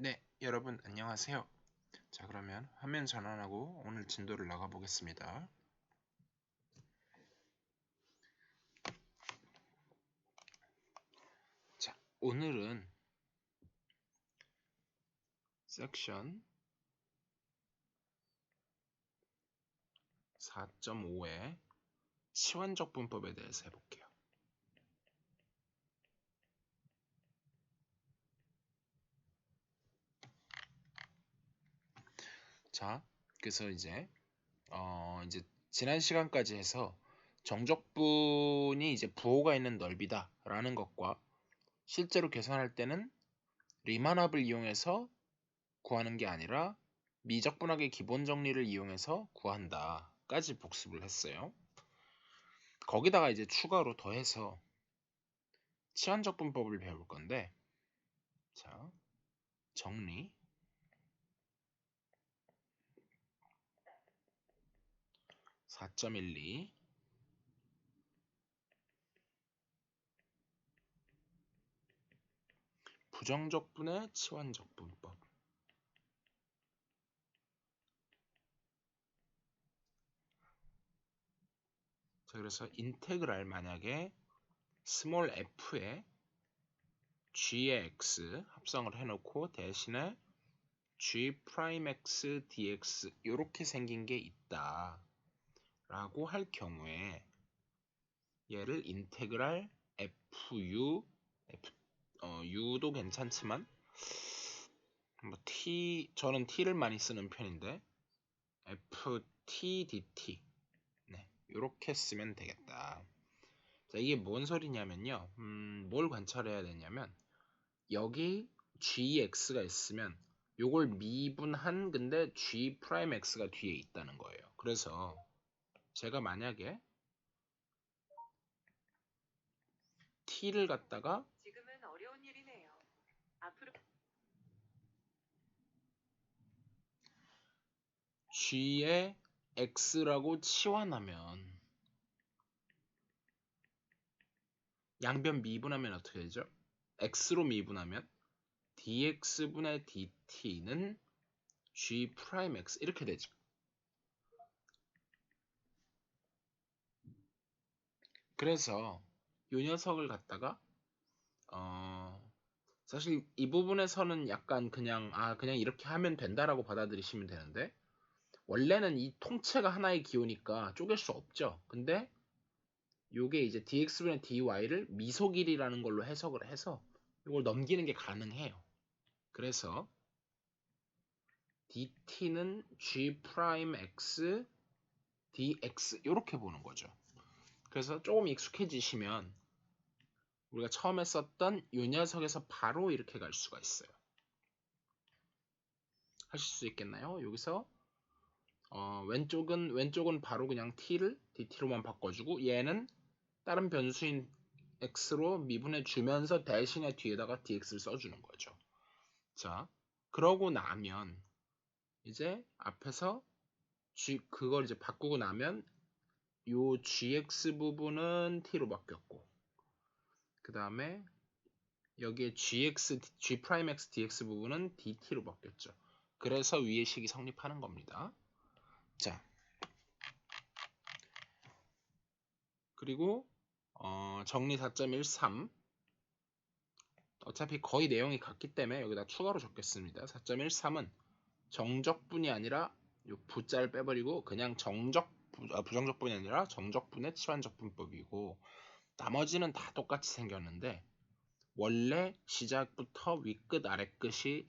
네, 여러분 안녕하세요. 자, 그러면 화면 전환하고 오늘 진도를 나가 보겠습니다. 자, 오늘은 섹션 4.5의 치환적 분법에 대해서 해볼게요. 자, 그래서 이제 지난 시간까지 해서 정적분이 이제 부호가 있는 넓이다라는 것과 실제로 계산할 때는 리만합을 이용해서 구하는 게 아니라 미적분학의 기본 정리를 이용해서 구한다까지 복습을 했어요. 거기다가 이제 추가로 더해서 치환적 분법을 배울 건데, 자, 정리 4.12 부정적분의 치환적 분법. 자, 그래서 인테그랄 만약에 스몰 f에 g의 x 합성을 해놓고 대신에 g 프라임 x dx 이렇게 생긴 게 있다 라고 할 경우에 얘를 인테그랄 fu u도 괜찮지만 뭐 저는 t를 많이 쓰는 편인데 ft dt 이렇게 쓰면 되겠다. 자, 이게 뭔 소리냐면요. 뭘 관찰해야 되냐면 여기 gx가 있으면 요걸 미분한 근데 g 프라임 x가 뒤에 있다는 거예요. 그래서 제가 만약에 t를 갖다가 지금은 어려운 일이네요. 앞으로 g의 x라고 치환하면 양변 미분하면 어떻게 되죠? x로 미분하면 dx분의 dt는 g 프라임 x 이렇게 되죠. 그래서 이 녀석을 갖다가 사실 이 부분에서는 약간 그냥 이렇게 하면 된다라고 받아들이시면 되는데 원래는 이 통째가 하나의 기호니까 쪼갤 수 없죠. 근데 요게 이제 dx분의 dy를 미소길이라는 걸로 해석을 해서 이걸 넘기는 게 가능해요. 그래서 dt는 g 프라임 x dx 이렇게 보는 거죠. 그래서 조금 익숙해지시면 우리가 처음에 썼던 이 녀석에서 바로 이렇게 갈 수가 있어요. 하실 수 있겠나요? 여기서 왼쪽은 바로 그냥 t를 dt로만 바꿔주고 얘는 다른 변수인 x로 미분해 주면서 대신에 뒤에다가 dx를 써주는 거죠. 자, 그러고 나면 이제 앞에서 그걸 이제 바꾸고 나면 요 gx 부분은 t로 바뀌었고 그 다음에 여기에 g 프라임 x dx 부분은 dt로 바뀌었죠. 그래서 위의 식이 성립하는 겁니다. 자, 그리고 정리 4.13 어차피 거의 내용이 같기 때문에 여기다 추가로 적겠습니다. 4.13은 정적분이 아니라 요 부자를 빼버리고 그냥 부정적분이 아니라 정적분의 치환적분법이고 나머지는 다 똑같이 생겼는데 원래 시작부터 윗끝 아래끝이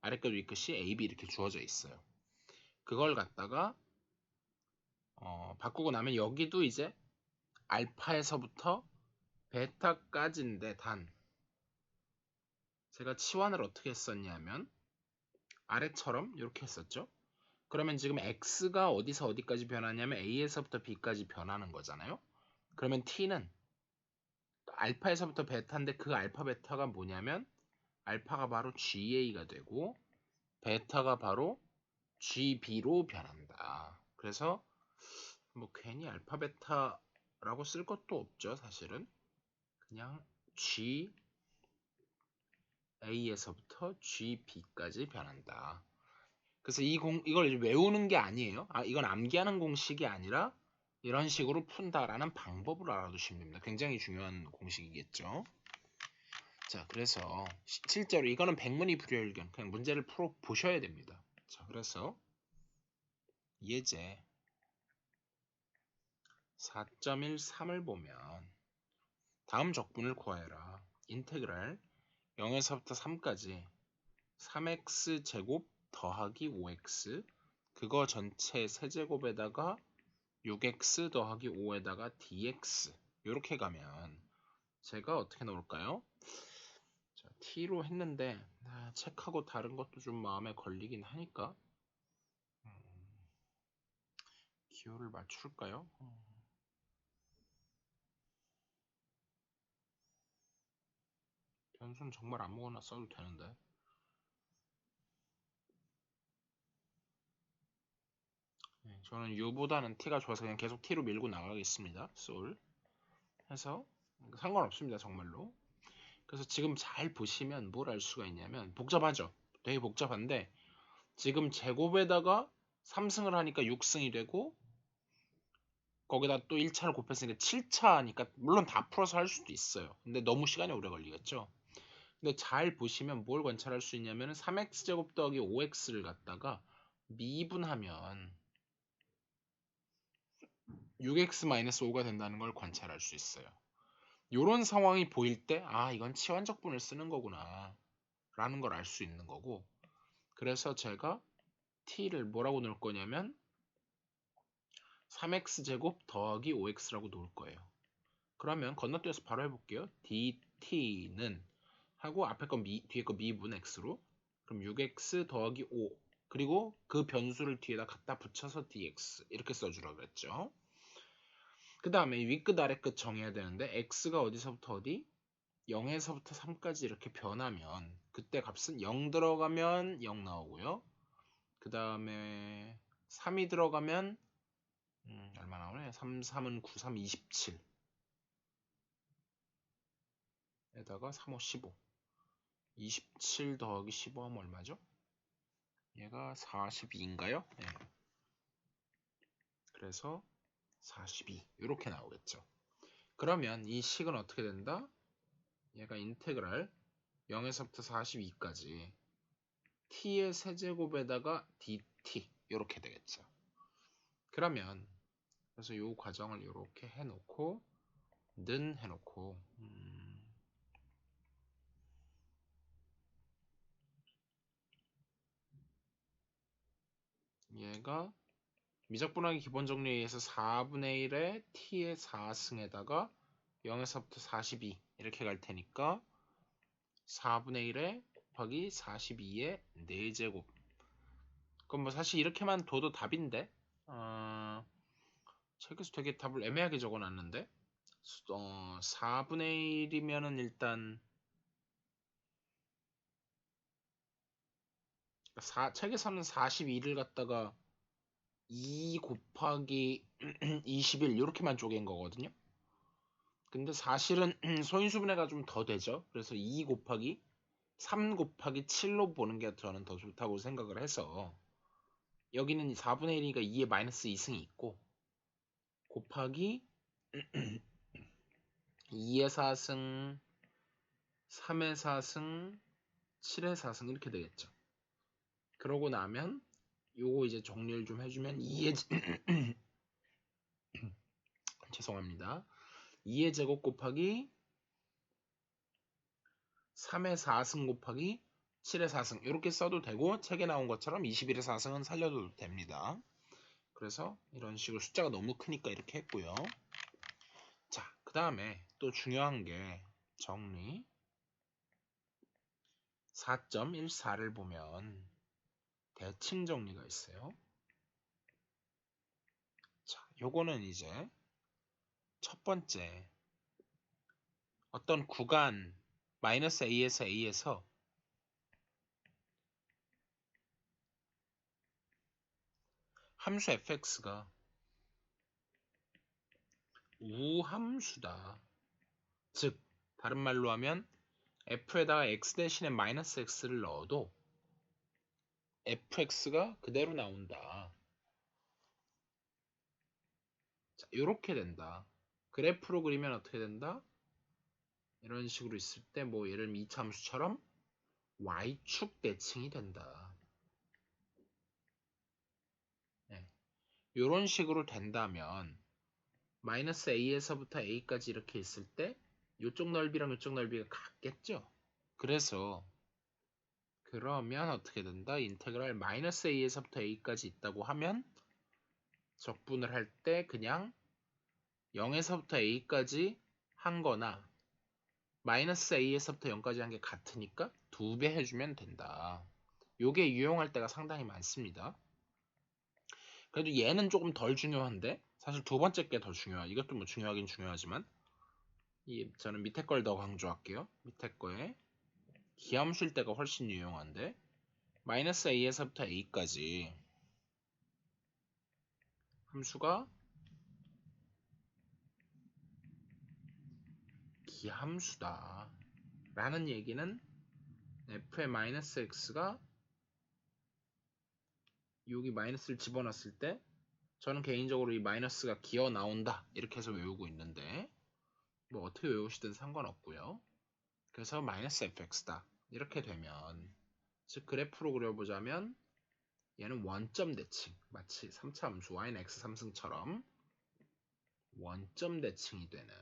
아래끝 윗끝이 A, B 이렇게 주어져 있어요. 그걸 갖다가 바꾸고 나면 여기도 이제 알파에서부터 베타까지인데 단 제가 치환을 어떻게 했었냐면 아래처럼 이렇게 했었죠. 그러면 지금 x가 어디서 어디까지 변하냐면 a에서부터 b까지 변하는 거잖아요. 그러면 t는 알파에서부터 베타인데 그 알파 베타가 뭐냐면 알파가 바로 ga가 되고 베타가 바로 gb로 변한다. 그래서 뭐 괜히 알파 베타라고 쓸 것도 없죠. 사실은 그냥 g A에서부터 GB까지 변한다. 그래서 이걸 이제 외우는 게 아니에요. 이건 암기하는 공식이 아니라 이런 식으로 푼다라는 방법을 알아두시면 됩니다. 굉장히 중요한 공식이겠죠. 자, 그래서 실제로 이거는 백문이 불여일견. 그냥 문제를 풀어 보셔야 됩니다. 자, 그래서 예제 4.13을 보면 다음 적분을 구하여라. 인테그랄 0에서부터 3까지 3x 제곱 더하기 5x 그거 전체 세제곱에다가 6x 더하기 5에다가 dx 이렇게 가면 제가 어떻게 넣을까요? 자, t로 했는데 책하고 다른 것도 좀 마음에 걸리긴 하니까 기호를 맞출까요? 변수는 정말 아무거나 써도 되는데 저는 u보다는 t가 좋아서 그냥 계속 t로 밀고 나가겠습니다. 솔 해서 상관없습니다. 정말로. 그래서 지금 잘 보시면 뭘 알 수가 있냐면 복잡하죠. 되게 복잡한데 지금 제곱에다가 3승을 하니까 6승이 되고 거기다 또 1차를 곱했으니까 7차니까 물론 다 풀어서 할 수도 있어요. 근데 너무 시간이 오래 걸리겠죠. 근데 잘 보시면 뭘 관찰할 수 있냐면 3x제곱 더하기 5x를 갖다가 미분하면 6x-5가 된다는 걸 관찰할 수 있어요. 이런 상황이 보일 때 이건 치환적분을 쓰는 거구나 라는 걸 알 수 있는 거고 그래서 제가 t를 뭐라고 넣을 거냐면 3x제곱 더하기 5x라고 놓을 거예요. 그러면 건너뛰어서 바로 해볼게요. dt는 하고 앞에 거 뒤에 거 미분 x로 그럼 6x 더하기 5 그리고 그 변수를 뒤에다 갖다 붙여서 dx 이렇게 써주라 그랬죠. 그 다음에 윗끝 아래끝 정해야 되는데 x가 어디서부터 어디? 0에서부터 3까지 이렇게 변하면 그때 값은 0 들어가면 0 나오고요. 그 다음에 3이 들어가면 얼마 나오네? 3, 3은 9, 3, 27 에다가 3, 5, 15 27 더하기 15 하면 얼마죠? 얘가 42인가요? 네. 그래서 42 이렇게 나오겠죠. 그러면 이 식은 어떻게 된다? 얘가 인테그랄 0에서부터 42까지 t의 세제곱에다가 dt 이렇게 되겠죠. 그러면 그래서 이 과정을 이렇게 해놓고 는 해놓고 얘가 미적분하기 기본 정리에 의해서 4분의 1에 t의 4승에다가 0에서부터 42 이렇게 갈 테니까 4분의 1에 곱하기 42의 4제곱 그럼 뭐 사실 이렇게만 둬도 답인데 책에서 되게 답을 애매하게 적어놨는데 4분의 1이면은 일단 책에서는 42를 갖다가 2 곱하기 21 이렇게만 쪼갠 거거든요. 근데 사실은 소인수분해가 좀 더 되죠. 그래서 2 곱하기 3 곱하기 7로 보는 게 저는 더 좋다고 생각을 해서 여기는 4분의 1이니까 2에 마이너스 2승이 있고 곱하기 2의 4승 3의 4승 7의 4승 이렇게 되겠죠. 그러고 나면 요거 이제 정리를 좀 해주면 2의 죄송합니다. 2의 제곱 곱하기 3의 4승 곱하기 7의 4승 이렇게 써도 되고 책에 나온 것처럼 21의 4승은 살려도 됩니다. 그래서 이런 식으로 숫자가 너무 크니까 이렇게 했고요. 자, 그 다음에 또 중요한 게 정리 4.14를 보면 대칭 정리가 있어요. 자, 요거는 이제 첫 번째 어떤 구간 마이너스 a에서 a에서 함수 fx가 우함수다. 즉 다른 말로 하면 f에다가 x 대신에 마이너스 x를 넣어도 fx가 그대로 나온다. 자, 이렇게 된다. 그래프로 그리면 어떻게 된다? 이런 식으로 있을 때 뭐 예를 들면 이차함수처럼 y축 대칭이 된다. 네. 이런 식으로 된다면 마이너스 a에서부터 a까지 이렇게 있을 때 이쪽 넓이랑 이쪽 넓이가 같겠죠? 그래서 그러면 어떻게 된다? 인테그랄 마이너스 a에서부터 a까지 있다고 하면 적분을 할 때 그냥 0에서부터 a까지 한 거나 마이너스 a에서부터 0까지 한 게 같으니까 2배 해주면 된다. 요게 유용할 때가 상당히 많습니다. 그래도 얘는 조금 덜 중요한데 사실 두 번째 게 더 중요해요. 이것도 뭐 중요하긴 중요하지만 저는 밑에 걸 더 강조할게요. 밑에 거에 기함수일 때가 훨씬 유용한데 마이너스 a에서부터 a까지 함수가 기함수다 라는 얘기는 f의 마이너스 x가 여기 마이너스를 집어넣었을 때 저는 개인적으로 이 마이너스가 기어 나온다 이렇게 해서 외우고 있는데 뭐 어떻게 외우시든 상관없고요. 그래서 마이너스 fx다 이렇게 되면 즉 그래프로 그려보자면 얘는 원점 대칭 마치 3차 함수 y는 x 3승처럼 원점 대칭이 되는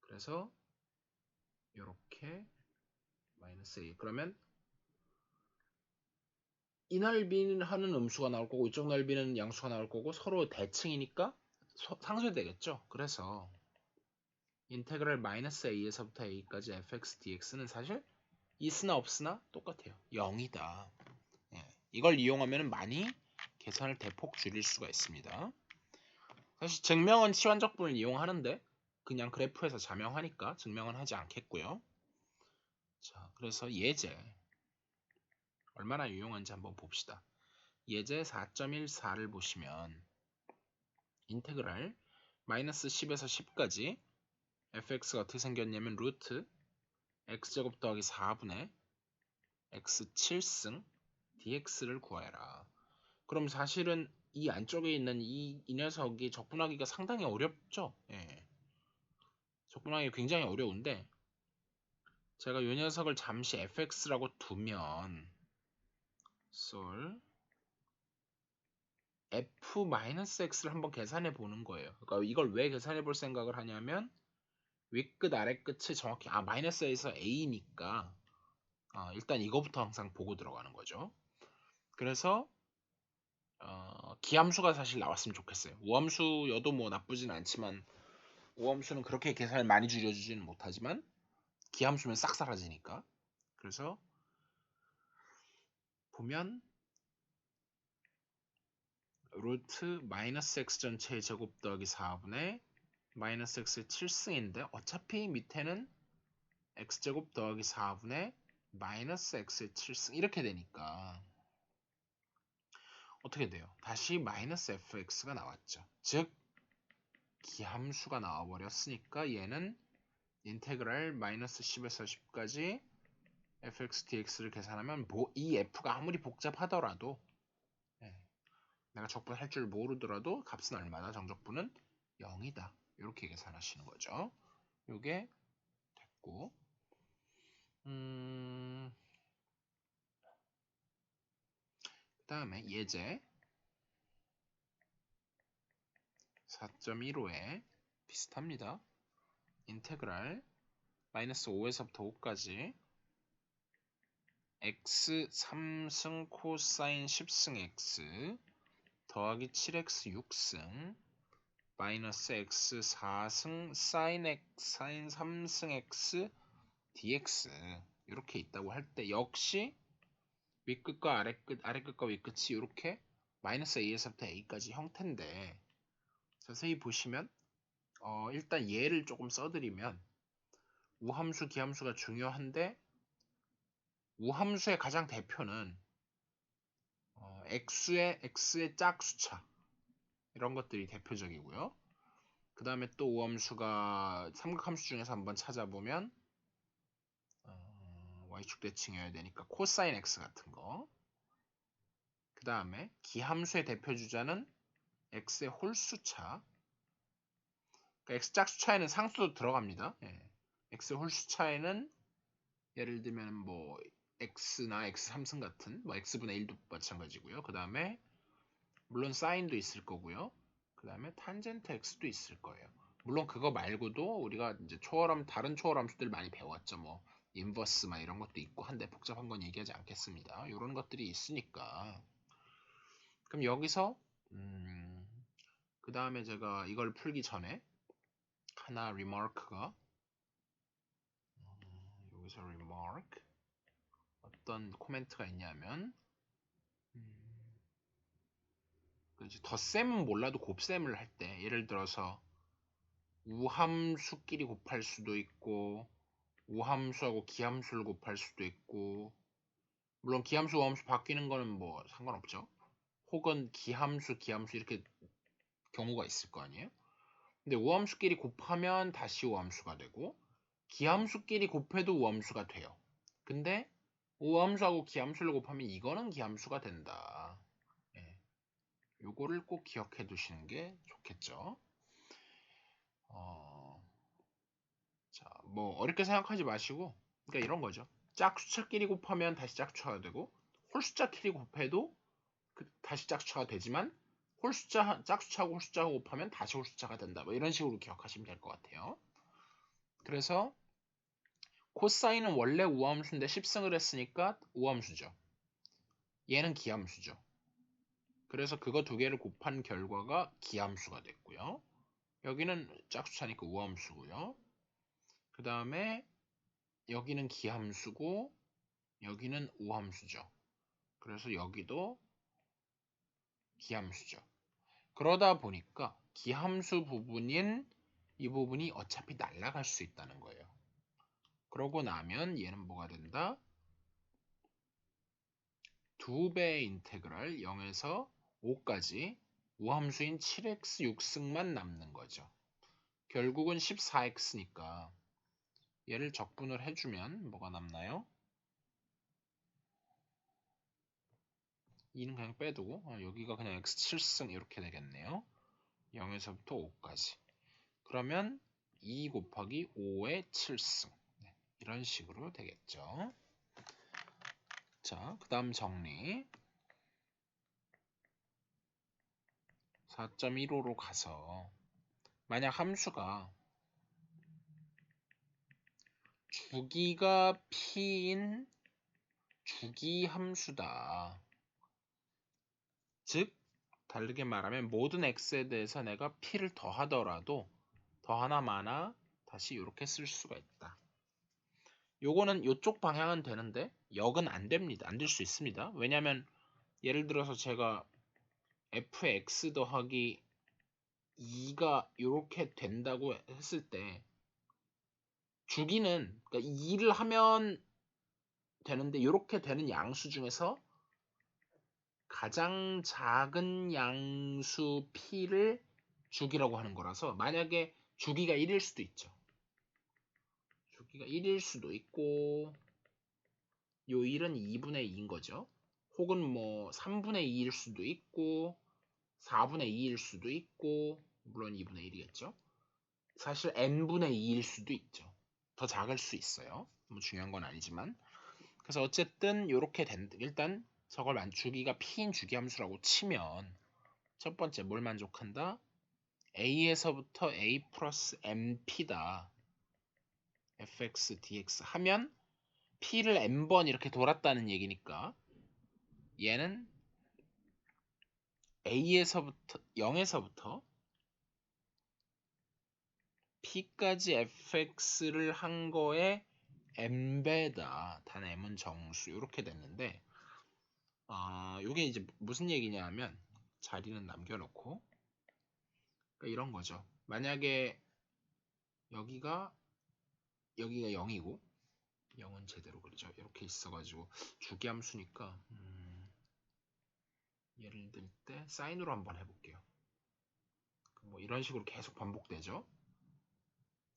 그래서 이렇게 마이너스 a 그러면 이 넓이는 하는 음수가 나올 거고 이쪽 넓이는 양수가 나올 거고 서로 대칭이니까 상쇄되겠죠. 그래서 인테그랄 마이너스 a에서부터 a까지 fx dx는 사실 있으나 없으나 똑같아요. 0이다. 예, 이걸 이용하면 많이 계산을 대폭 줄일 수가 있습니다. 사실 증명은 치환적분을 이용하는데 그냥 그래프에서 자명하니까 증명은 하지 않겠고요. 자, 그래서 예제 얼마나 유용한지 한번 봅시다. 예제 4.14를 보시면 인테그랄 마이너스 10에서 10까지 fx가 어떻게 생겼냐면 루트 x제곱 더하기 4분의 x 7승 dx를 구하여라. 그럼 사실은 이 안쪽에 있는 이 녀석이 적분하기가 상당히 어렵죠. 예. 적분하기 굉장히 어려운데 제가 이 녀석을 잠시 fx라고 두면 솔 f-x를 한번 계산해 보는 거예요. 그러니까 이걸 왜 계산해 볼 생각을 하냐면 윗끝 아래끝이 정확히 마이너스에서 a니까 일단 이거부터 항상 보고 들어가는 거죠. 그래서 기함수가 사실 나왔으면 좋겠어요. 우함수여도 뭐 나쁘진 않지만 우함수는 그렇게 계산을 많이 줄여주지는 못하지만 기함수면 싹 사라지니까. 그래서 보면 루트 마이너스 x 전체의 제곱 더하기 4분의 마이너스 x의 7승인데 어차피 밑에는 x제곱 더하기 4분의 마이너스 x의 7승 이렇게 되니까 어떻게 돼요? 다시 마이너스 fx가 나왔죠. 즉 기함수가 나와버렸으니까 얘는 인테그랄 마이너스 10에서 10까지 fx dx를 계산하면 이 f가 아무리 복잡하더라도 내가 적분 할 줄 모르더라도 값은 얼마다? 정적분은 0이다. 이렇게 계산하시는 거죠. 요게 됐고 그 다음에 예제 4.15에 비슷합니다. 인테그랄 마이너스 5에서부터 5까지 x 3승 코사인 10승 x 더하기 7x 6승 마이너스 x 4승 사인 x 사인 3승 x dx 이렇게 있다고 할 때 역시 윗끝과 아래끝과 윗끝이 이렇게 마이너스 a에서부터 a까지 형태인데 자세히 보시면 일단 얘를 조금 써드리면 우함수 기함수가 중요한데 우함수의 가장 대표는 x의 짝수차 이런 것들이 대표적이고요. 그 다음에 또 우함수가 삼각함수 중에서 한번 찾아보면 y축 대칭해야 되니까 코사인 x 같은 거. 그 다음에 기함수의 대표 주자는 x의 홀수차. 그러니까 x 짝수차에는 상수도 들어갑니다. 예. x의 홀수차에는 예를 들면 뭐 x나 x 3승 같은 뭐 x분의 1도 마찬가지고요. 그 다음에 물론 사인도 있을 거고요. 그 다음에 탄젠트 x도 있을 거예요. 물론 그거 말고도 우리가 이제 다른 초월함수들 많이 배웠죠. 뭐 인버스 막 이런 것도 있고 한데 복잡한 건 얘기하지 않겠습니다. 이런 것들이 있으니까. 그럼 여기서 그 다음에 제가 이걸 풀기 전에 하나 리마크가 여기서 리마크 어떤 코멘트가 있냐면 덧셈은 몰라도 곱셈을 할 때 예를 들어서 우함수끼리 곱할 수도 있고 우함수하고 기함수를 곱할 수도 있고 물론 기함수 우함수 바뀌는 거는 뭐 상관없죠. 혹은 기함수 기함수 이렇게 경우가 있을 거 아니에요. 근데 우함수끼리 곱하면 다시 우함수가 되고 기함수끼리 곱해도 우함수가 돼요. 근데 우함수하고 기함수를 곱하면 이거는 기함수가 된다. 예. 요거를 꼭 기억해 두시는 게 좋겠죠. 자, 뭐 어렵게 생각하지 마시고 그러니까 이런 거죠. 짝수차끼리 곱하면 다시 짝수차가 되고 홀수자끼리 곱해도 다시 짝수차가 되지만 짝수차하고 홀수자하고 곱하면 다시 홀수자가 된다. 뭐 이런 식으로 기억하시면 될 것 같아요. 그래서 코사인은 원래 우함수인데 10승을 했으니까 우함수죠. 얘는 기함수죠. 그래서 그거 두 개를 곱한 결과가 기함수가 됐고요. 여기는 짝수차니까 우함수고요. 그 다음에 여기는 기함수고 여기는 우함수죠. 그래서 여기도 기함수죠. 그러다 보니까 기함수 부분인 이 부분이 어차피 날아갈 수 있다는 거예요. 그러고 나면 얘는 뭐가 된다? 2배의 인테그랄 0에서 5까지 우함수인 7x 6승만 남는 거죠. 결국은 14x니까 얘를 적분을 해주면 뭐가 남나요? 2는 그냥 빼두고 여기가 그냥 x 7승 이렇게 되겠네요. 0에서부터 5까지. 그러면 2 곱하기 5의 7승. 네, 이런 식으로 되겠죠. 자, 그 다음 정리. 4.15로 가서 만약 함수가 주기가 p인 주기 함수다. 즉 다르게 말하면 모든 x에 대해서 내가 p를 더하더라도 더하나 마나 다시 이렇게 쓸 수가 있다. 요거는 이쪽 방향은 되는데 역은 안 됩니다. 안 될 수 있습니다. 왜냐면 예를 들어서 제가 fx 더하기 2가 이렇게 된다고 했을 때 주기는 그러니까 2를 하면 되는데 이렇게 되는 양수 중에서 가장 작은 양수 p를 주기라고 하는 거라서 만약에 주기가 1일 수도 있죠. 주기가 1일 수도 있고 요 1은 2분의 2인 거죠. 혹은 뭐 3분의 2일 수도 있고 4분의 2일 수도 있고 물론 2분의 1이겠죠. 사실 n분의 2일 수도 있죠. 더 작을 수 있어요. 뭐 중요한 건 아니지만 그래서 어쨌든 이렇게 일단 저걸 주기가 p인 주기함수라고 치면 첫 번째 뭘 만족한다? a에서부터 a 플러스 mp다. fx dx 하면 p를 n번 이렇게 돌았다는 얘기니까 얘는 a에서부터 0에서부터 p까지 fx를 한 거에 m배다. 단 m은 정수 이렇게 됐는데 이게 이제 무슨 얘기냐 하면 자리는 남겨놓고 그러니까 이런 거죠. 만약에 여기가 0이고 0은 제대로 그리죠. 이렇게 있어가지고 주기함수니까 예를 들 때 사인으로 한번 해볼게요. 뭐 이런 식으로 계속 반복되죠.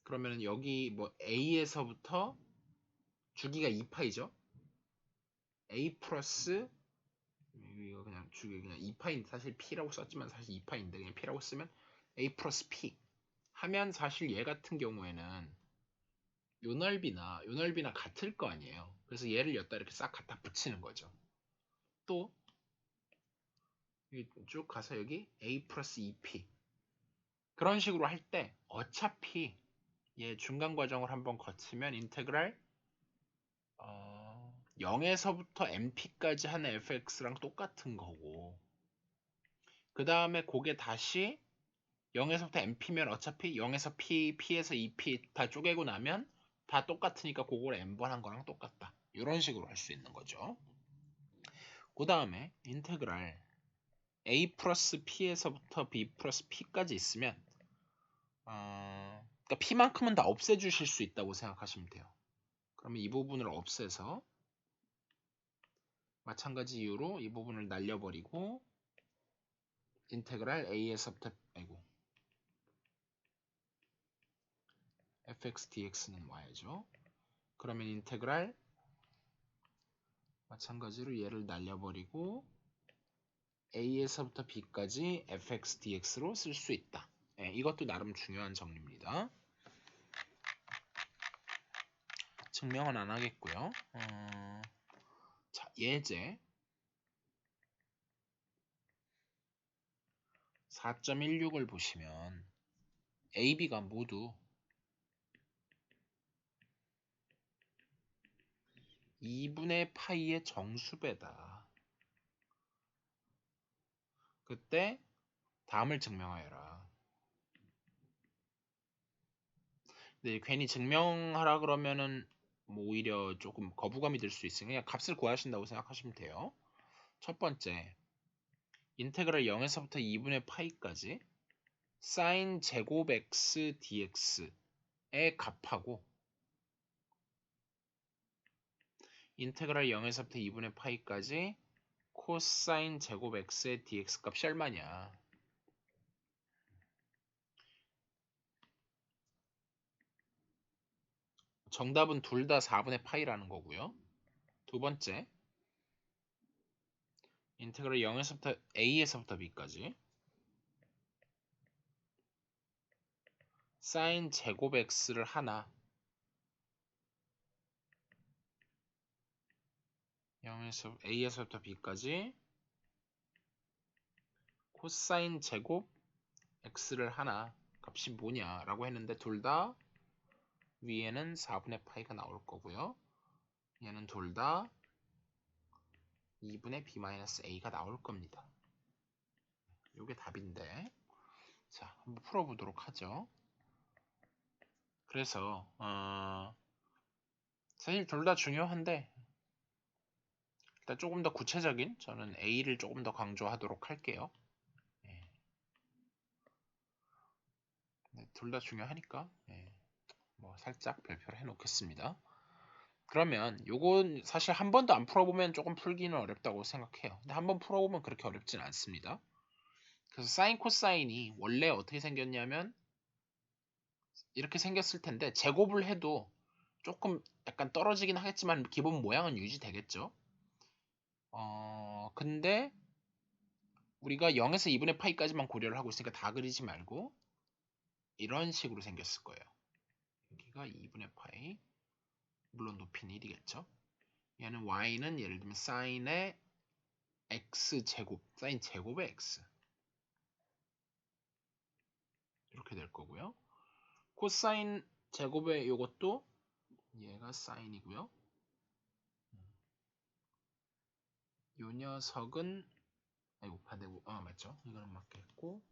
그러면 여기 뭐 a에서부터 주기가 2파이죠. a 플러스 이거 그냥 주기 그냥 2파인데 사실 p라고 썼지만 사실 2파인데 그냥 p라고 쓰면 a 플러스 p 하면 사실 얘 같은 경우에는 요 넓이나 같을 거 아니에요. 그래서 얘를 여기다 이렇게 싹 갖다 붙이는 거죠. 또 쭉 가서 여기 a 플러스 2p 그런 식으로 할 때 어차피 얘 중간 과정을 한번 거치면 인테그랄 0에서부터 mp까지 하는 fx랑 똑같은 거고 그 다음에 그게 다시 0에서부터 mp면 어차피 0에서 p, p에서 2p 다 쪼개고 나면 다 똑같으니까 그걸 n번 한 거랑 똑같다. 이런 식으로 할 수 있는 거죠. 그 다음에 인테그랄 a 플러스 p에서부터 b 플러스 p까지 있으면 그러니까 p만큼은 다 없애주실 수 있다고 생각하시면 돼요. 그러면 이 부분을 없애서 마찬가지 이유로 이 부분을 날려버리고 인테그랄 a에서부터 fx dx는 y죠. 그러면 인테그랄 마찬가지로 얘를 날려버리고 a에서부터 b까지 fx dx로 쓸 수 있다. 네, 이것도 나름 중요한 정리입니다. 증명은 안 하겠고요. 자, 예제 4.16을 보시면 a, b가 모두 2분의 파이의 정수배다. 그때 다음을 증명하여라. 근데 괜히 증명하라 그러면은 뭐 오히려 조금 거부감이 들 수 있으니 그냥 값을 구하신다고 생각하시면 돼요. 첫 번째, 인테그랄 0에서부터 2분의 파이까지 sin 제곱 x dx의 값하고 인테그랄 0에서부터 2분의 파이까지 코사인 제곱 x의 dx 값이 얼마냐. 정답은 둘 다 4분의 파이라는 거고요. 두 번째, 인테그랄 0에서부터 a에서부터 b까지 sin 제곱 x를 하나 0에서 a에서부터 b까지 코사인 제곱 x를 하나 값이 뭐냐라고 했는데 둘 다 위에는 4분의 파이가 나올 거고요. 얘는 둘 다 2분의 b-a가 나올 겁니다. 이게 답인데 자 한번 풀어보도록 하죠. 그래서 사실 둘 다 중요한데 일단 조금 더 구체적인 저는 a를 조금 더 강조하도록 할게요. 둘 다 중요하니까 뭐 살짝 별표를 해놓겠습니다. 그러면 요건 사실 한 번도 안 풀어보면 조금 풀기는 어렵다고 생각해요. 근데 한번 풀어보면 그렇게 어렵진 않습니다. 그래서 사인 코사인이 원래 어떻게 생겼냐면 이렇게 생겼을 텐데 제곱을 해도 조금 약간 떨어지긴 하겠지만 기본 모양은 유지되겠죠. 근데 우리가 0에서 2분의 파이까지만 고려를 하고 있으니까 다 그리지 말고 이런 식으로 생겼을 거예요. 여기가 2분의 파이 물론 높이는 1이겠죠. 얘는 y는 예를 들면 사인의 x제곱 사인 제곱의 x 이렇게 될 거고요. 코사인 제곱의 요것도 얘가 사인이고요. 요 녀석은 반대고 맞죠? 이거는 맞겠고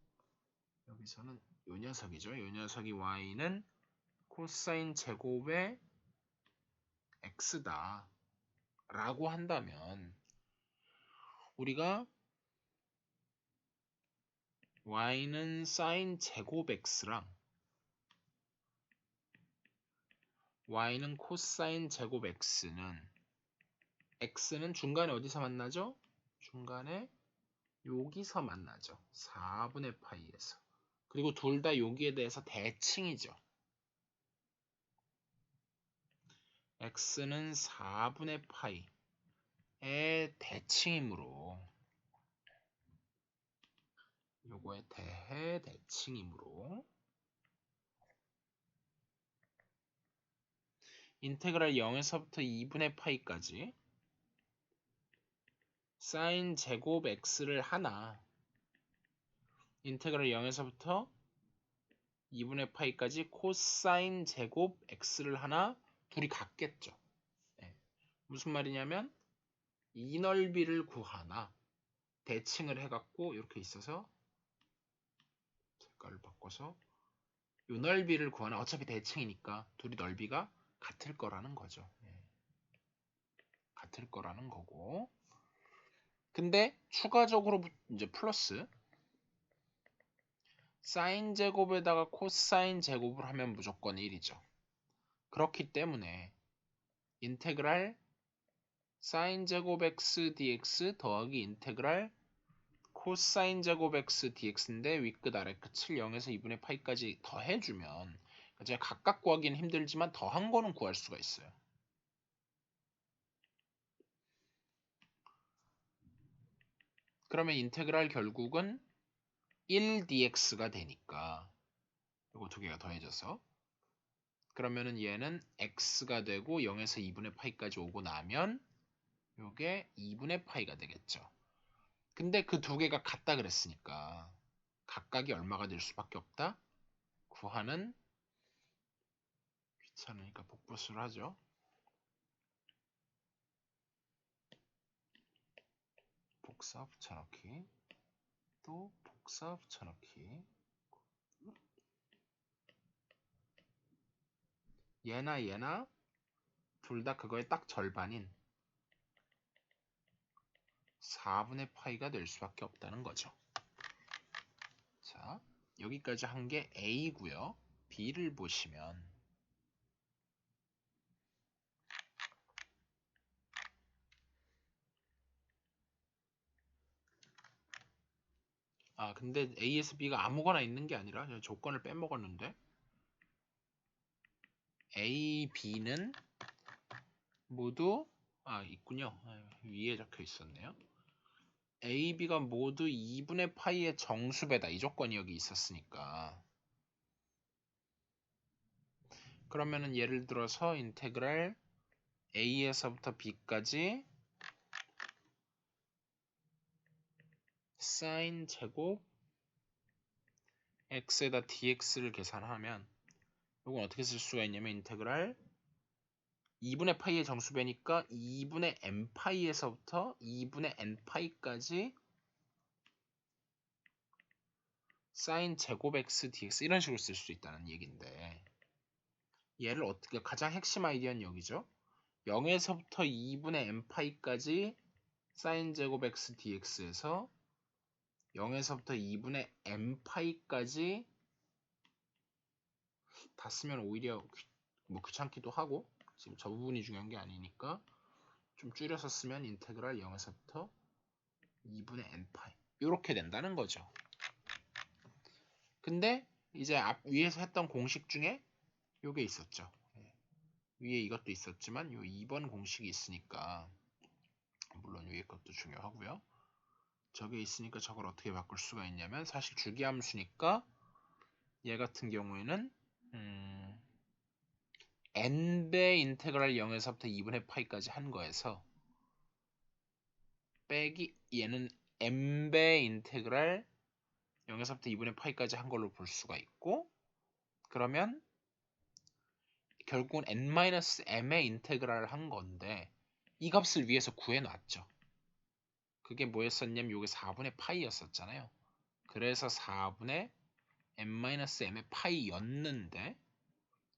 여기서는 요 녀석이죠. 요 녀석이 y는 코사인 제곱의 x다 라고 한다면 우리가 y는 사인 제곱 x랑 y는 코사인 제곱 x는 중간에 어디서 만나죠? 중간에 여기서 만나죠. 4분의 파이에서. 그리고 둘 다 여기에 대해서 대칭이죠. x는 4분의 파이의 대칭이므로 요거에 대해 대칭이므로 인테그랄 0에서부터 2분의 파이까지 사인 제곱 x를 하나 인테그랄 0에서부터 2분의 파이까지 코사인 제곱 x를 하나 둘이 같겠죠. 네. 무슨 말이냐면 이 넓이를 구하나 대칭을 해갖고 이렇게 있어서 색깔을 바꿔서 이 넓이를 구하나 어차피 대칭이니까 둘이 넓이가 같을 거라는 거죠. 네. 같을 거라는 거고 근데 추가적으로 이제 플러스 사인 제곱에다가 코사인 제곱을 하면 무조건 1이죠. 그렇기 때문에 인테그랄 사인 제곱 x dx 더하기 인테그랄 코사인 제곱 x dx인데 윗끝 아래끝을 0에서 2분의 파이까지 더해주면 제가 각각 구하기는 힘들지만 더한 거는 구할 수가 있어요. 그러면 인테그랄 결국은 1dx가 되니까 이거 두 개가 더해져서 그러면은 얘는 x가 되고 0에서 2분의 파이까지 오고 나면 이게 2분의 파이가 되겠죠. 근데 그 두 개가 같다 그랬으니까 각각이 얼마가 될 수밖에 없다? 구하는 귀찮으니까 복부수를 하죠. 복사 붙여넣기 또 복사 붙여넣기 얘나 둘 다 그거의 딱 절반인 4분의 파이가 될 수밖에 없다는 거죠. 자, 여기까지 한 게 A고요. B를 보시면 근데 A에서 B가 아무거나 있는 게 아니라 조건을 빼먹었는데 A, B는 모두 있군요. 위에 적혀 있었네요. A, B가 모두 2분의 파이의 정수배다. 이 조건이 여기 있었으니까 그러면은 예를 들어서 인테그랄 A에서부터 B까지 사인 제곱 x에다 dx를 계산하면 이건 어떻게 쓸 수가 있냐면 인테그랄 2분의 파이의 정수배니까 2분의 n파이에서부터 2분의 n파이까지 사인 제곱 x dx 이런 식으로 쓸 수 있다는 얘기인데 얘를 어떻게 가장 핵심 아이디어는 여기죠. 0에서부터 2분의 n파이까지 사인 제곱 x dx에서 0에서부터 2분의 n파이까지 다 쓰면 오히려 귀찮기도 하고 지금 저 부분이 중요한 게 아니니까 좀 줄여서 쓰면 인테그랄 0에서부터 2분의 n파이 이렇게 된다는 거죠. 근데 이제 위에서 했던 공식 중에 요게 있었죠. 위에 이것도 있었지만 요 2번 공식이 있으니까 물론 위에 것도 중요하고요. 저게 있으니까 저걸 어떻게 바꿀 수가 있냐면 사실 주기함수니까 얘 같은 경우에는 n배 인테그랄 0에서부터 2분의 파이까지 한 거에서 빼기 얘는 n배 인테그랄 0에서부터 2분의 파이까지 한 걸로 볼 수가 있고 그러면 결국은 n-m의 인테그랄을 한 건데 이 값을 위해서 구해놨죠. 그게 뭐였었냐면 이게 4분의 파이였었잖아요. 그래서 4분의 n-m의 파이였는데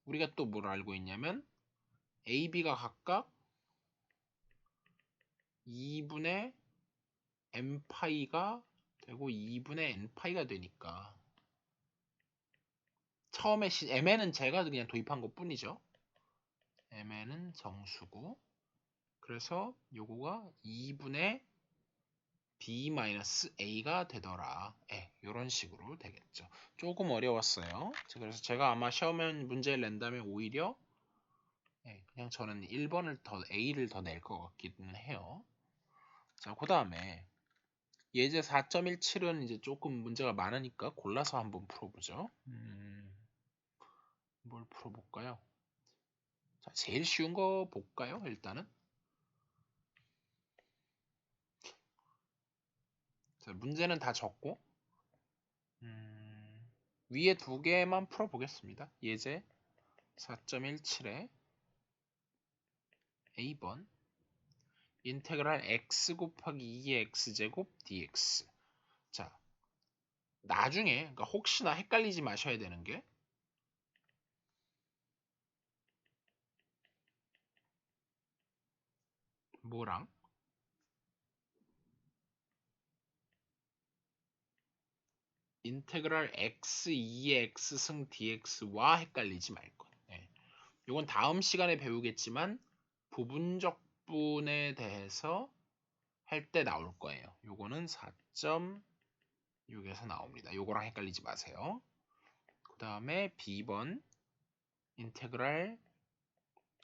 우리가 또 뭘 알고 있냐면 a, b가 각각 2분의 n파이가 되고 2분의 n파이가 되니까 처음에 mn은 제가 그냥 도입한 것 뿐이죠. mn은 정수고 그래서 요거가 2분의 b-a가 되더라. 이런 식으로 되겠죠. 조금 어려웠어요. 그래서 제가 아마 시험 문제를 낸다면 오히려 예, 그냥 저는 1번을 더 A를 더 낼 것 같기는 해요. 자, 그 다음에 예제 4.17은 이제 조금 문제가 많으니까 골라서 한번 풀어보죠. 뭘 풀어볼까요? 자, 제일 쉬운 거 볼까요? 일단은. 자, 문제는 다 적고 위에 두 개만 풀어보겠습니다. 예제 4.17에 A번 인테그랄 x 곱하기 2의 x제곱 dx. 자, 나중에 그러니까 혹시나 헷갈리지 마셔야 되는 게 뭐랑 인테그랄 x 2의 x승 dx와 헷갈리지 말 것. 네. 이건 다음 시간에 배우겠지만 부분적분에 대해서 할 때 나올 거예요. 요거는 4.6에서 나옵니다. 요거랑 헷갈리지 마세요. 그 다음에 B번 인테그랄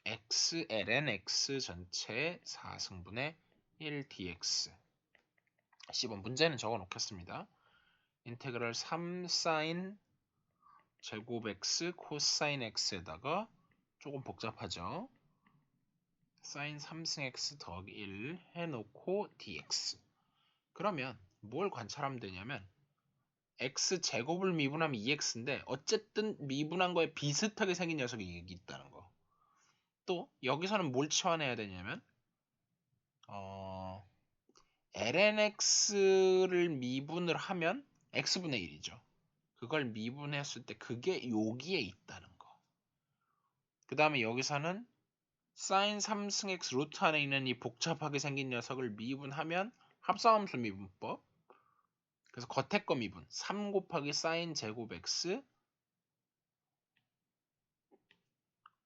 x ln x 전체 4승분의 1 dx. C번 문제는 적어 놓겠습니다. 인테그랄 3 사인 제곱 x 코사인 x에다가 조금 복잡하죠. 사인 3승 x 더하기 1 해놓고 dx. 그러면 뭘 관찰하면 되냐면 x 제곱을 미분하면 2x인데 어쨌든 미분한 거에 비슷하게 생긴 녀석이 여기 있다는 거. 또 여기서는 뭘 치환해야 되냐면 ln x를 미분을 하면 x분의 1이죠. 그걸 미분했을 때 그게 여기에 있다는 거. 그 다음에 여기서는 sin 3승 x 루트 안에 있는 이 복잡하게 생긴 녀석을 미분하면 합성함수 미분법. 그래서 겉에 거 미분 3 곱하기 sin 제곱 x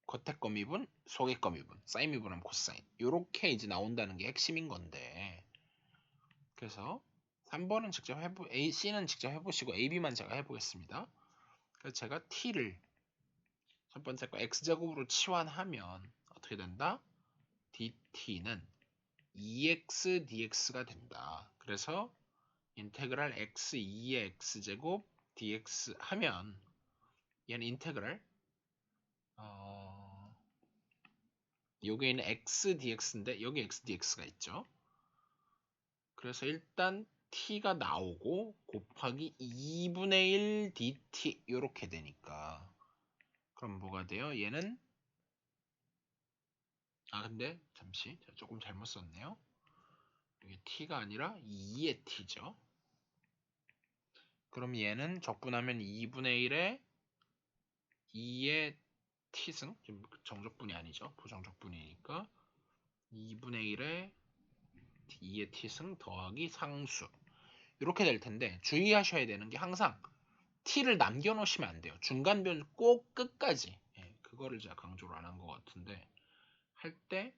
겉에 거 미분 속에 거 미분 사인 미분하면 코사인 요렇게 이제 나온다는 게 핵심인 건데 그래서 3번은 직접 C는 직접 해보시고 AB만 제가 해보겠습니다. 그래서 제가 T를 첫 번째 거 X제곱으로 치환하면 어떻게 된다? DT는 2x dx가 된다. 그래서 인테그랄 x 2의 x제곱 dx 하면 얘는 인테그랄 여기에 있는 x dx인데 여기 x dx가 있죠. 그래서 일단 t가 나오고 곱하기 2분의 1 dt 이렇게 되니까 그럼 뭐가 돼요? 얘는 근데 잠시 제가 조금 잘못 썼네요. 이게 t가 아니라 2의 t죠. 그럼 얘는 적분하면 2분의 1에 2의 t승 정적분이 아니죠. 부정적분이니까 2분의 1에 2의 t승 더하기 상수 이렇게 될 텐데 주의하셔야 되는 게 항상 t를 남겨놓으시면 안 돼요. 중간 변수 꼭 끝까지 그거를 제가 강조를 안 한 것 같은데 할 때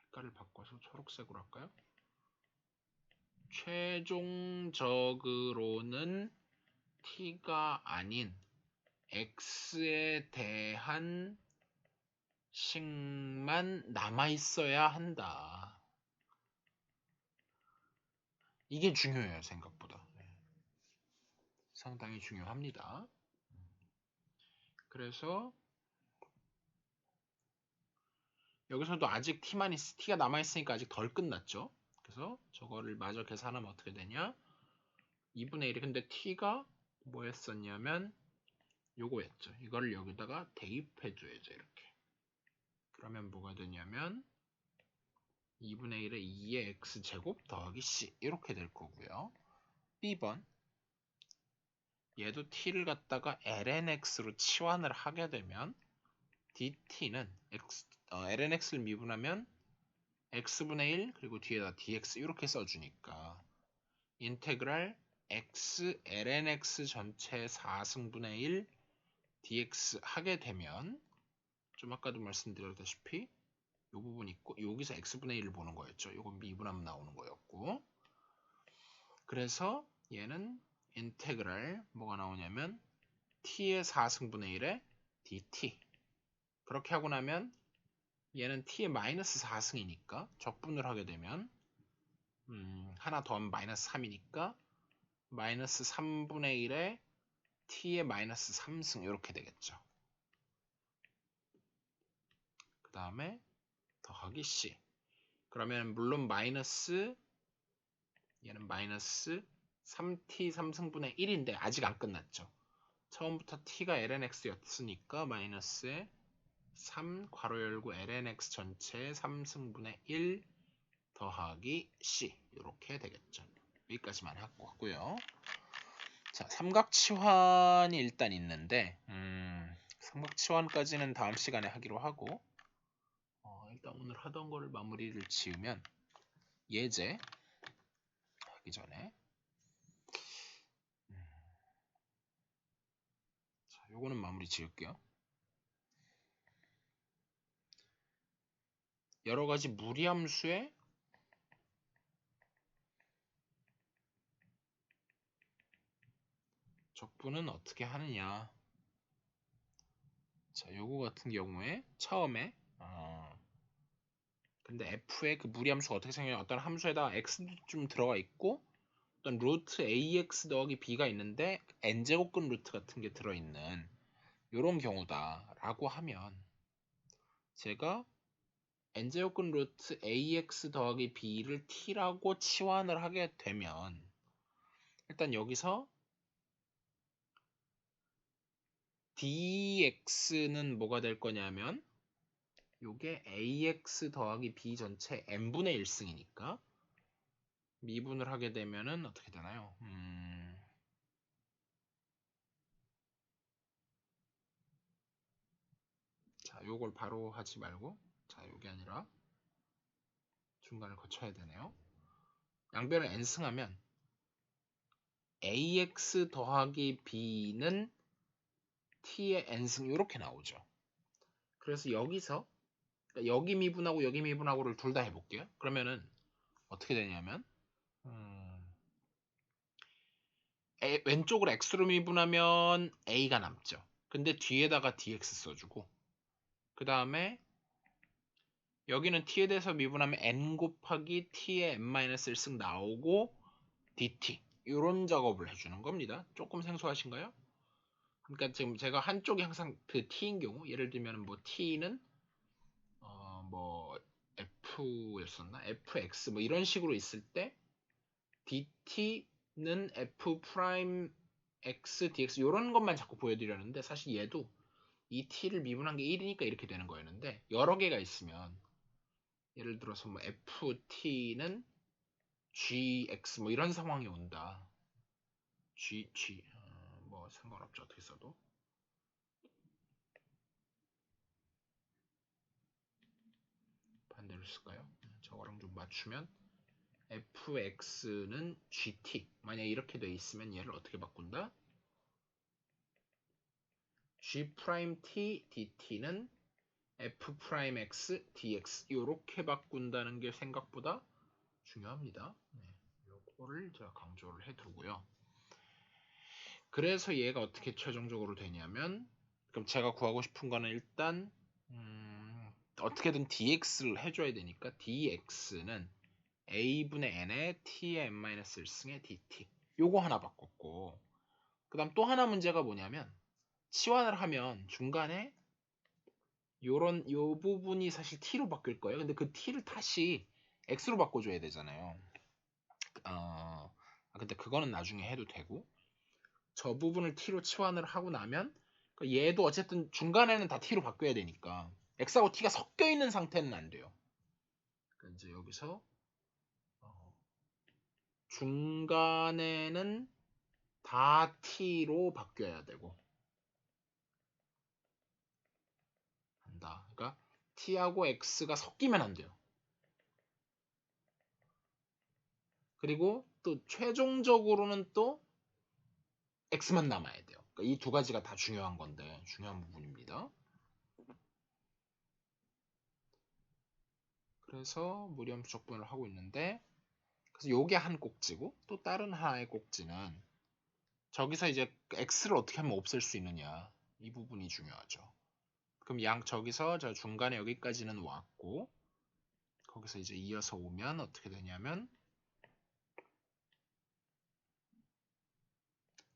색깔을 바꿔서 초록색으로 할까요? 최종적으로는 t가 아닌 x에 대한 식만 남아있어야 한다. 이게 중요해요. 생각보다. 상당히 중요합니다. 그래서 여기서도 아직 t가 남아있으니까 아직 덜 끝났죠. 그래서 저거를 마저 계산하면 어떻게 되냐 2분의 1이 근데 t가 뭐였었냐면 요거였죠. 이거를 여기다가 대입해줘야죠. 이렇게 그러면 뭐가 되냐면 2분의 1에 2의 x제곱 더하기 c 이렇게 될 거고요. B번 얘도 t를 갖다가 ln x로 치환을 하게 되면 dt는 ln x를 미분하면 x분의 1 그리고 뒤에다 dx 이렇게 써주니까 인테그랄 x ln x 전체 4승분의 1 dx 하게 되면 좀 아까도 말씀드렸다시피 이 부분 있고 여기서 x분의 1을 보는 거였죠. 이건 미분하면 나오는 거였고 그래서 얘는 인테그랄 뭐가 나오냐면 t의 4승분의 1에 dt. 그렇게 하고 나면 얘는 t의 마이너스 4승이니까 적분을 하게 되면 하나 더하면 마이너스 3이니까 마이너스 3분의 1에 t의 마이너스 3승 이렇게 되겠죠. 그 다음에 더하기 c. 그러면 물론 얘는 마이너스 3t 3승분의 1인데 아직 안 끝났죠. 처음부터 t가 lnx였으니까 마이너스에 3 괄호 열고 lnx 전체 3승분의 1 더하기 c 이렇게 되겠죠. 여기까지만 하고 하고요. 자, 삼각치환이 일단 있는데 삼각치환까지는 다음 시간에 하기로 하고 일단 오늘 하던 거를 마무리를 지으면 예제 하기 전에 자, 요거는 마무리 지을게요. 여러 가지 무리함수의 적분은 어떻게 하느냐. 자, 요거 같은 경우에 처음에 근데 f의 그 무리함수가 어떻게 생겨냐. 어떤 함수에다 x도 좀 들어가 있고 어떤 루트 ax 더하기 b가 있는데 n제곱근 루트 같은 게 들어있는 요런 경우다 라고 하면 제가 n제곱근 루트 ax 더하기 b를 t라고 치환을 하게 되면 일단 여기서 dx는 뭐가 될 거냐면 요게 ax 더하기 b 전체 n분의 1승이니까 미분을 하게 되면은 어떻게 되나요? 자, 요걸 바로 하지 말고 자, 요게 아니라 중간을 거쳐야 되네요. 양변을 n승하면 ax 더하기 b는 t의 n승 이렇게 나오죠. 그래서 여기서 그러니까 여기 미분하고 여기 미분하고를 둘 다 해볼게요. 그러면은 어떻게 되냐면 왼쪽을 x로 미분하면 a가 남죠. 근데 뒤에다가 dx 써주고 그 다음에 여기는 t에 대해서 미분하면 n 곱하기 t의 n-1승 나오고 dt 이런 작업을 해주는 겁니다. 조금 생소하신가요? 그러니까 지금 제가 한쪽이 항상 그 t인 경우 예를 들면 뭐 t는 뭐 f였었나? fx 뭐 이런 식으로 있을 때 dt는 f 프라임 x dx 이런 것만 자꾸 보여드렸는데 사실 얘도 이 t를 미분한 게 1이니까 이렇게 되는 거였는데 여러 개가 있으면 예를 들어서 뭐 ft는 gx 뭐 이런 상황이 온다. g 뭐 상관없죠. 어떻게 써도 반대로 쓸까요? 저거랑 좀 맞추면 fx는 gt 만약에 이렇게 돼 있으면 얘를 어떻게 바꾼다? g't dt는 f'x dx 이렇게 바꾼다는 게 생각보다 중요합니다. 네, 요거를 제가 강조를 해두고요. 그래서 얘가 어떻게 최종적으로 되냐면 그럼 제가 구하고 싶은 거는 일단 어떻게든 dx를 해줘야 되니까 dx는 a분의 n에 t의 n-1승의 dt 요거 하나 바꿨고 그 다음 또 하나 문제가 뭐냐면 치환을 하면 중간에 요 부분이 사실 t로 바뀔 거예요. 근데 그 t를 다시 x로 바꿔줘야 되잖아요. 근데 그거는 나중에 해도 되고 저 부분을 t로 치환을 하고 나면 얘도 어쨌든 중간에는 다 t로 바뀌어야 되니까 x하고 t가 섞여 있는 상태는 안 돼요. 그러니까 이제 여기서 중간에는 다 t로 바뀌어야 되고 한다. 그러니까 t하고 x가 섞이면 안 돼요. 그리고 또 최종적으로는 또 x만 남아야 돼요. 그러니까 이 두 가지가 다 중요한 건데 중요한 부분입니다. 그래서 무리함수 적분을 하고 있는데 그래서 요게 한 꼭지고 또 다른 하나의 꼭지는 저기서 이제 x를 어떻게 하면 없앨 수 있느냐 이 부분이 중요하죠. 그럼 저기서 저 중간에 여기까지는 왔고 거기서 이제 이어서 오면 어떻게 되냐면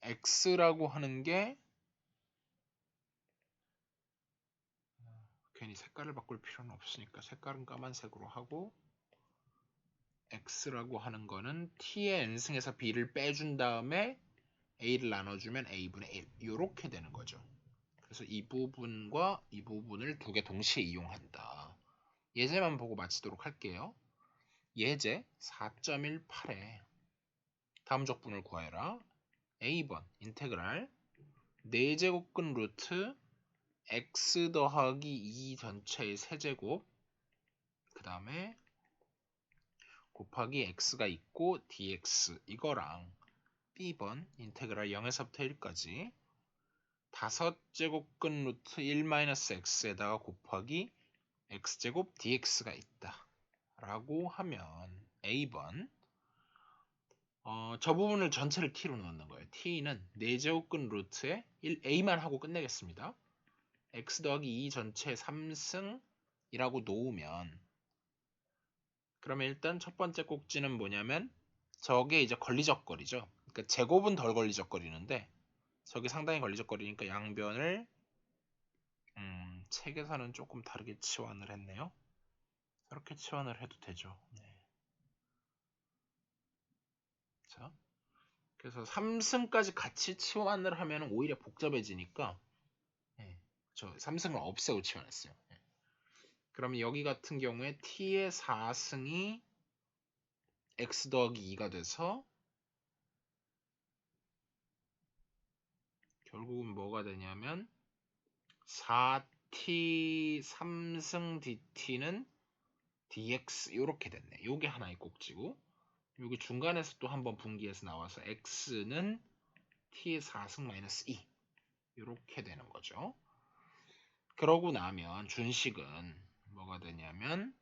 x라고 하는 게 괜히 색깔을 바꿀 필요는 없으니까 색깔은 까만색으로 하고 x라고 하는 거는 t의 n승에서 b를 빼준 다음에 a를 나눠주면 a분의 1 이렇게 되는 거죠. 그래서 이 부분과 이 부분을 두 개 동시에 이용한다. 예제만 보고 마치도록 할게요. 예제 4.18에 다음 적분을 구하여라. A번 인테그랄 4제곱근 루트 x 더하기 2 전체의 세제곱 그 다음에 곱하기 x가 있고 dx 이거랑 B번 인테그랄 0에서부터 1까지 5제곱근 루트 1-x에다가 곱하기 x제곱 dx가 있다 라고 하면 A번 저 부분을 전체를 t로 넣는 거예요. t는 4제곱근 루트에 a만 하고 끝내겠습니다. x 더하기 2 전체 3승이라고 놓으면 그러면 일단 첫 번째 꼭지는 뭐냐면 저게 이제 걸리적거리죠. 그러니까 제곱은 덜 걸리적거리는데 저게 상당히 걸리적거리니까 양변을 책에서는 조금 다르게 치환을 했네요. 이렇게 치환을 해도 되죠. 네. 자, 그래서 3승까지 같이 치환을 하면 오히려 복잡해지니까 저 3승을 없애고 치환했어요. 그러면 여기 같은 경우에 t의 4승이 x 더하기 2가 돼서 결국은 뭐가 되냐면 4t 3승 dt는 dx 이렇게 됐네. 요게 하나의 꼭지고 여기 중간에서 또 한번 분기해서 나와서 x는 t의 4승 마이너스 2 이렇게 되는 거죠. 그러고 나면 준식은 뭐가 되냐면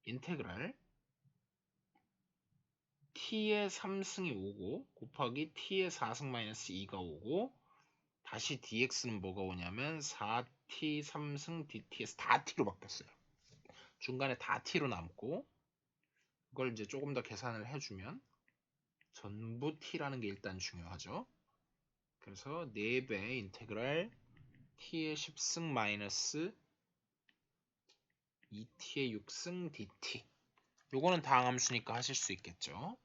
인테그랄 t의 3승이 오고 곱하기 t의 4승 마이너스 2가 오고 다시 dx는 뭐가 오냐면 4t 3승 dt에서 다 t로 바뀌었어요. 중간에 다 t로 남고 그걸 이제 조금 더 계산을 해주면 전부 t라는 게 일단 중요하죠. 그래서 4배 인테그랄 t의 10승 마이너스 2t의 6승 dt 요거는 다항함수니까 하실 수 있겠죠.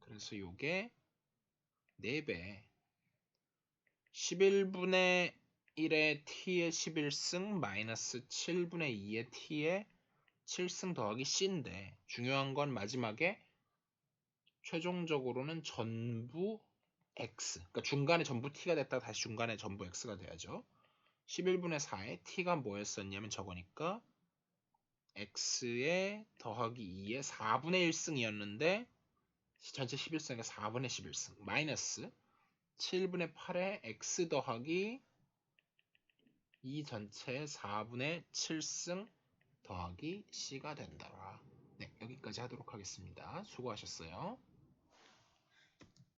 그래서 요게 4배 11분의 1의 t의 11승 마이너스 7분의 2의 t의 7승 더하기 c인데 중요한 건 마지막에 최종적으로는 전부 x 그러니까 중간에 전부 t가 됐다가 다시 중간에 전부 x가 돼야죠. 11분의 4에 t가 뭐였었냐면 저거니까 x에 더하기 2의 4분의 1승이었는데 전체 11승이니까 4분의 11승 마이너스 7분의 8에 x 더하기 2 전체 4분의 7승 더하기 c가 된다. 네, 여기까지 하도록 하겠습니다. 수고하셨어요.